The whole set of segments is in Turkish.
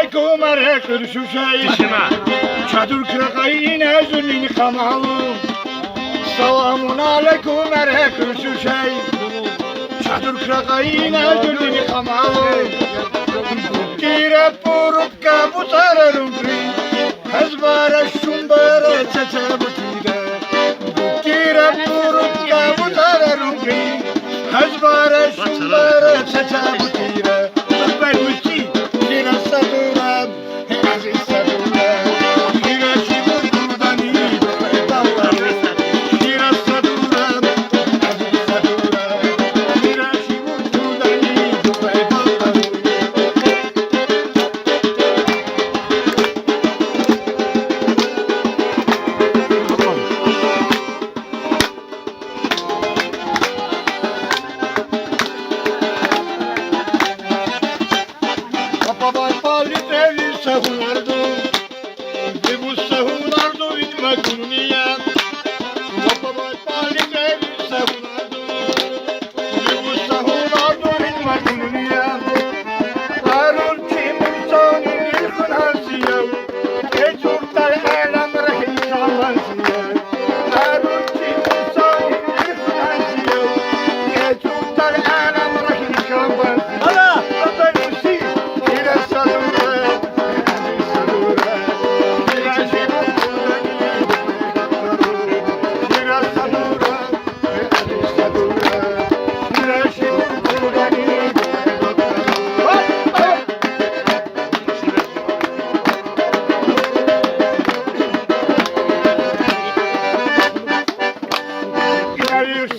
aleyküm erekir şu şey. Çadır krakayine zülmini kamalım. Selamun aleyküm erekir şu şey. Çadır krakayine zülmini kamalım. Kire purup kabutararım kri. Hezbara şumbara çeçe butire. Kire purup kabutararım kri. Hezbara şumbara çeçe butire. Ben müti kire saduram. Aziz saduram. Kire şibur kurdani. Kire saduram. Aziz saduram. Kire şibur kurdani. Babay pali trevi sahunardu. Bu sahunardu inme kunniya. Babay pali trevi sahunardu. Bu sahunardu inme kunniya. Karul kim insanın ilkun hasiya. Ecurtal alam rahim şalansiya. Karul kim insanın ilkun hasiya. Ecurtal alam rahim şalansiya. Allah!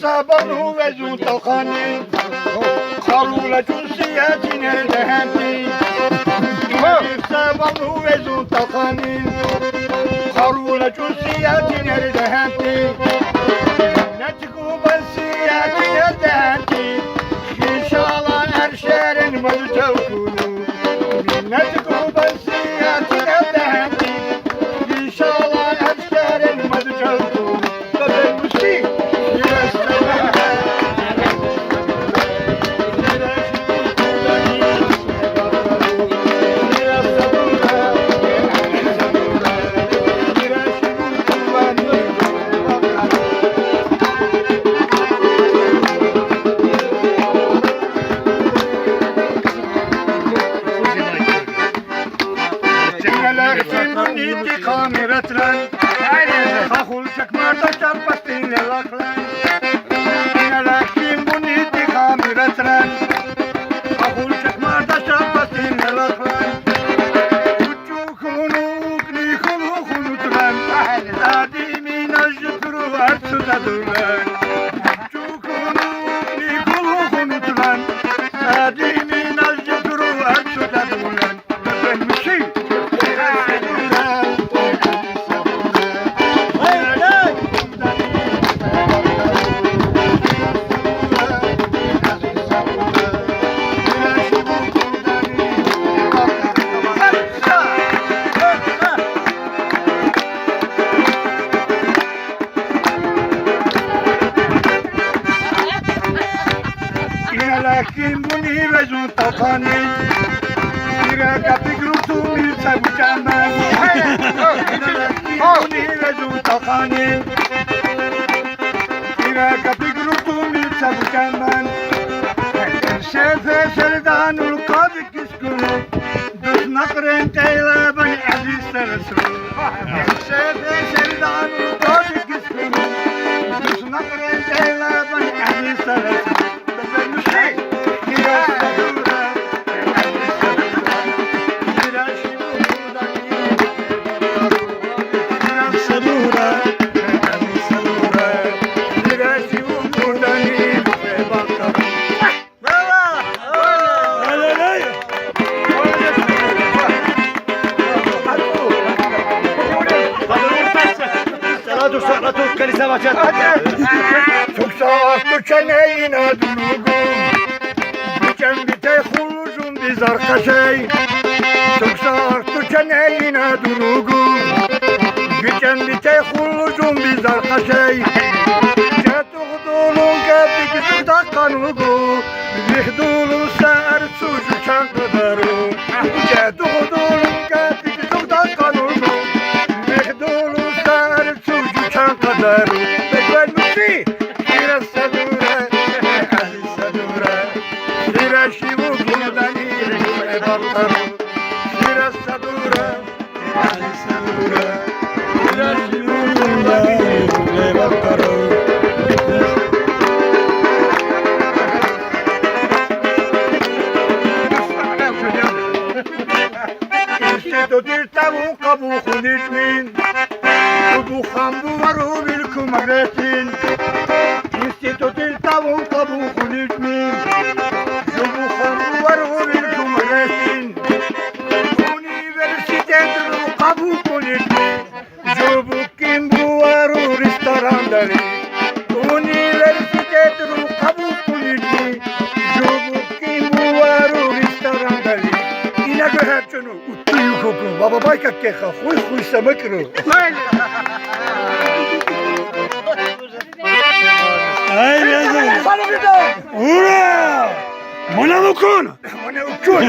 Sabanu ve zuntalkhani Kharula cunsiyeti nerede hemdi Sabanu ve zuntalkhani Kharula cunsiyeti nerede hemdi Necku basiyeti nerede hemdi İnşallah her şehrin mevcevkunu Necku basiyeti nerede hemdi İnşallah her şehrin mevcevkunu Tabi müzik Niti kameratlan, kakul çakmarda çarpastinle laklan. Lakin bu niti kameratlan, kakul çakmarda çarpastinle laklan. Uçukunu ukni kulukunu tulan, adimin ajıkuru artsudadulan. Uçukunu ukni kulukunu tulan, adimin ajıkuru artsudadulan. Ben müzik. Lakin buni ve zuntalkhani Kira kapı grutu milsa bucaman Lakin buni ve zuntalkhani Kira kapı grutu milsa bucaman Sefe serdanul kadı kiskunu Düşnak renteyle beni aziz tersu Sefe serdanul kadı kiskunu Düşnak renteyle beni aziz tersu Çok sağlıklı çeneyine durgun Geçen bite kullucun biz arkadaşay Çok sağlıklı çeneyine durgun Geçen bite kullucun biz arkadaşay Cetuğdulun gebdik zırda kanugu Zihdulun ser sucu çankıdarı Cetuğdulun Sadura, Benusi, Shira Sadura, Ali Sadura, Shira Shivu Gudani, Ebataro, Shira Sadura, Ali Sadura, Shira Shivu Gudani, Ebataro. Institut tavu kabu khunitmin, bu khambu varu bil kumretin. Institut tavu kabu khunitmin, bu khambu varu bil kumretin. Universitet kabu khunitmin, bu kimbu varu restorandari. Universitet kabu khunitmin, bu kimbu varu restorandari. İna göherçonu uttu yukukun baba bayka keka huy samakro. Ay yazın. Bana bir daha. Ura! Mana mukun. Bana ukun.